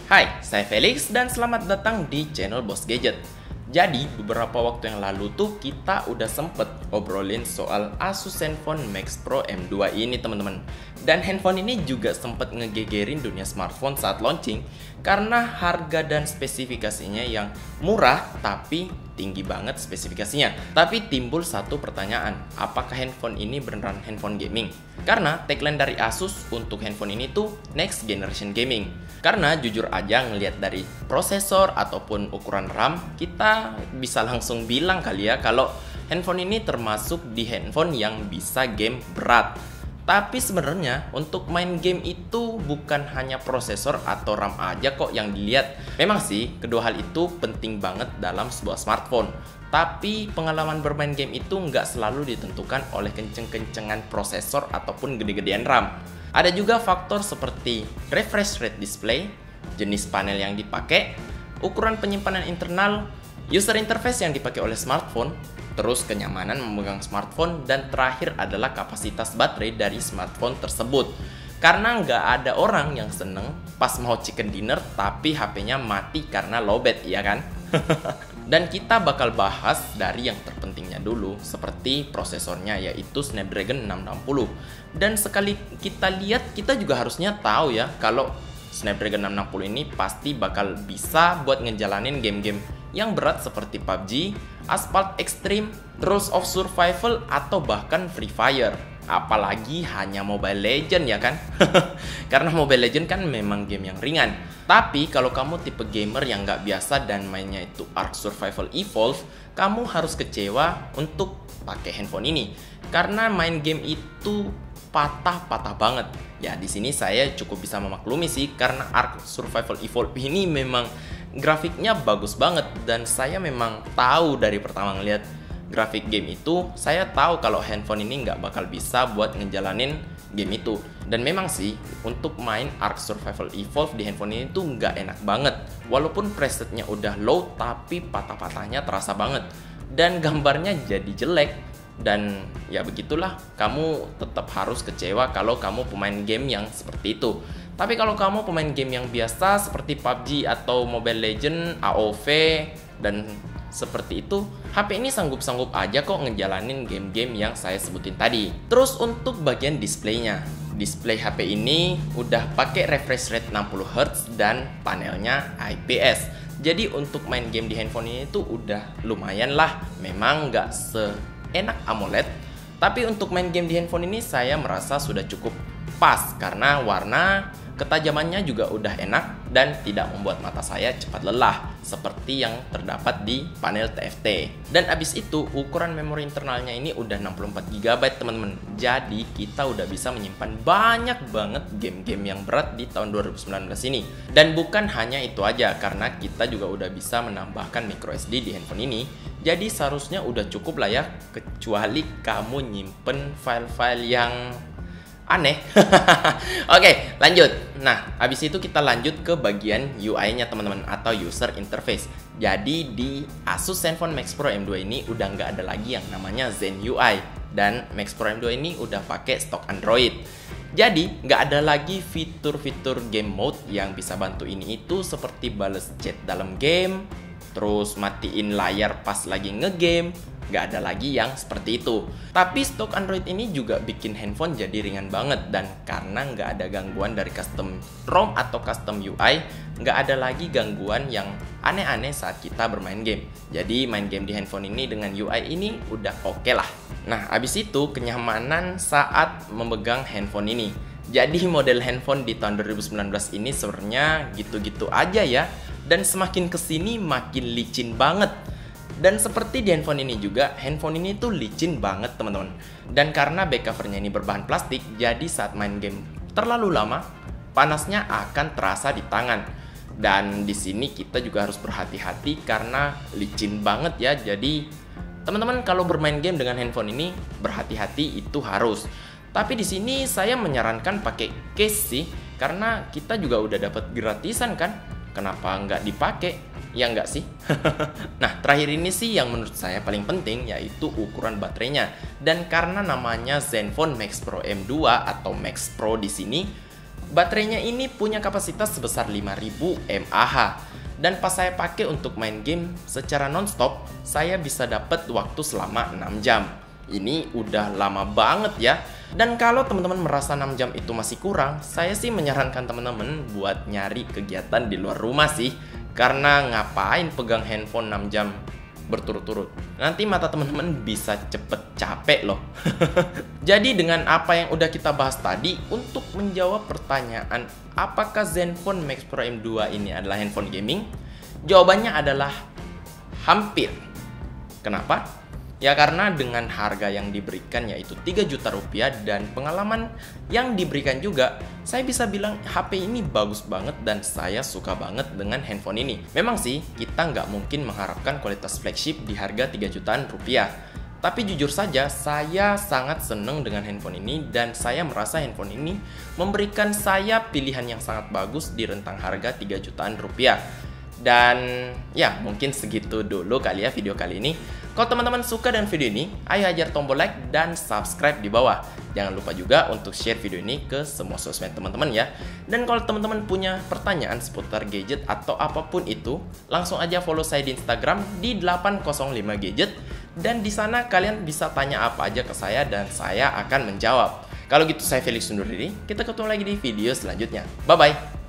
Hai, saya Felix dan selamat datang di channel Bos Gadget. Jadi, beberapa waktu yang lalu tuh kita udah sempet ngobrolin soal Asus Zenfone Max Pro M2 ini teman-teman. Dan handphone ini juga sempet ngegegerin dunia smartphone saat launching karena harga dan spesifikasinya yang murah tapi tinggi banget spesifikasinya. Tapi timbul satu pertanyaan, apakah handphone ini beneran handphone gaming? Karena tagline dari Asus untuk handphone ini tuh next generation gaming. Karena jujur aja ngelihat dari prosesor ataupun ukuran RAM, kita bisa langsung bilang kali ya kalau handphone ini termasuk di handphone yang bisa game berat. Tapi sebenarnya untuk main game itu bukan hanya prosesor atau RAM aja kok yang dilihat. Memang sih kedua hal itu penting banget dalam sebuah smartphone. Tapi pengalaman bermain game itu nggak selalu ditentukan oleh kenceng-kencengan prosesor ataupun gede-gedean RAM. Ada juga faktor seperti refresh rate display, jenis panel yang dipakai, ukuran penyimpanan internal, user interface yang dipakai oleh smartphone, terus kenyamanan memegang smartphone, dan terakhir adalah kapasitas baterai dari smartphone tersebut. Karena nggak ada orang yang seneng pas mau chicken dinner tapi HP-nya mati karena lowbat, ya kan? Dan kita bakal bahas dari yang terpentingnya dulu, seperti prosesornya yaitu Snapdragon 660. Dan sekali kita lihat, kita juga harusnya tahu ya kalau Snapdragon 660 ini pasti bakal bisa buat ngejalanin game-game yang berat seperti PUBG, Asphalt Extreme, Rules of Survival, atau bahkan Free Fire. Apalagi hanya Mobile Legends, ya kan? Karena Mobile Legends kan memang game yang ringan. Tapi kalau kamu tipe gamer yang nggak biasa dan mainnya itu Ark Survival Evolved, kamu harus kecewa untuk pakai handphone ini. Karena main game itu patah-patah banget. Ya di sini saya cukup bisa memaklumi sih, karena Ark Survival Evolved ini memang grafiknya bagus banget. Dan saya memang tahu dari pertama ngeliat grafik game itu, saya tahu kalau handphone ini nggak bakal bisa buat ngejalanin game itu. Dan memang sih, untuk main Ark Survival Evolved di handphone ini tuh nggak enak banget. Walaupun presetnya udah low, tapi patah-patahnya terasa banget. Dan gambarnya jadi jelek. Dan ya begitulah, kamu tetap harus kecewa kalau kamu pemain game yang seperti itu. Tapi kalau kamu pemain game yang biasa seperti PUBG atau Mobile Legends, AoV, dan seperti itu, HP ini sanggup-sanggup aja kok ngejalanin game-game yang saya sebutin tadi. Terus untuk bagian displaynya, display HP ini udah pakai refresh rate 60Hz dan panelnya IPS. Jadi untuk main game di handphone ini tuh udah lumayan lah. Memang nggak seenak AMOLED, tapi untuk main game di handphone ini saya merasa sudah cukup pas karena warna, ketajamannya juga udah enak dan tidak membuat mata saya cepat lelah seperti yang terdapat di panel TFT. Dan abis itu ukuran memori internalnya ini udah 64GB teman-teman. Jadi kita udah bisa menyimpan banyak banget game-game yang berat di tahun 2019 ini. Dan bukan hanya itu aja, karena kita juga udah bisa menambahkan microSD di handphone ini. Jadi seharusnya udah cukup lah ya, kecuali kamu nyimpen file-file yang aneh. Oke, lanjut. Nah, habis itu kita lanjut ke bagian UI-nya teman-teman, atau user interface. Jadi di Asus Zenfone Max Pro M2 ini udah nggak ada lagi yang namanya Zen UI. Dan Max Pro M2 ini udah pakai stok Android. Jadi nggak ada lagi fitur-fitur game mode yang bisa bantu ini itu, seperti bales chat dalam game, terus matiin layar pas lagi ngegame. Nggak ada lagi yang seperti itu. Tapi stok Android ini juga bikin handphone jadi ringan banget. Dan karena nggak ada gangguan dari custom ROM atau custom UI, nggak ada lagi gangguan yang aneh-aneh saat kita bermain game. Jadi main game di handphone ini dengan UI ini udah oke lah. Nah, abis itu kenyamanan saat memegang handphone ini. Jadi model handphone di tahun 2019 ini sebenarnya gitu-gitu aja ya. Dan semakin kesini makin licin banget. Dan seperti di handphone ini juga, handphone ini tuh licin banget teman-teman. Dan karena back covernya ini berbahan plastik, jadi saat main game terlalu lama, panasnya akan terasa di tangan. Dan di sini kita juga harus berhati-hati karena licin banget ya. Jadi teman-teman kalau bermain game dengan handphone ini, berhati-hati itu harus. Tapi di sini saya menyarankan pakai case sih, karena kita juga udah dapat gratisan kan. Kenapa nggak dipakai? Ya nggak sih? Nah, terakhir ini sih yang menurut saya paling penting, yaitu ukuran baterainya. Dan karena namanya Zenfone Max Pro M2 atau Max Pro di sini, Baterainya ini punya kapasitas sebesar 5000 mAh. Dan pas saya pakai untuk main game secara nonstop, saya bisa dapat waktu selama 6 jam. Ini udah lama banget ya. Dan kalau teman-teman merasa 6 jam itu masih kurang, saya sih menyarankan teman-teman buat nyari kegiatan di luar rumah sih. Karena ngapain pegang handphone 6 jam berturut-turut, nanti mata teman-teman bisa cepet capek loh. Jadi dengan apa yang udah kita bahas tadi, untuk menjawab pertanyaan apakah Zenfone Max Pro M2 ini adalah handphone gaming, jawabannya adalah hampir. Kenapa? Ya karena dengan harga yang diberikan yaitu 3 juta rupiah dan pengalaman yang diberikan juga, saya bisa bilang HP ini bagus banget dan saya suka banget dengan handphone ini. Memang sih kita nggak mungkin mengharapkan kualitas flagship di harga 3 jutaan rupiah. Tapi jujur saja saya sangat seneng dengan handphone ini dan saya merasa handphone ini memberikan saya pilihan yang sangat bagus di rentang harga 3 jutaan rupiah. Dan ya mungkin segitu dulu kali ya video kali ini. Kalau teman-teman suka dengan video ini, ayo ajar tombol like dan subscribe di bawah. Jangan lupa juga untuk share video ini ke semua sosmed teman-teman ya. Dan kalau teman-teman punya pertanyaan seputar gadget atau apapun itu, langsung aja follow saya di Instagram di 805gadget. Dan di sana kalian bisa tanya apa aja ke saya dan saya akan menjawab. Kalau gitu saya Felix undur diri, kita ketemu lagi di video selanjutnya. Bye-bye!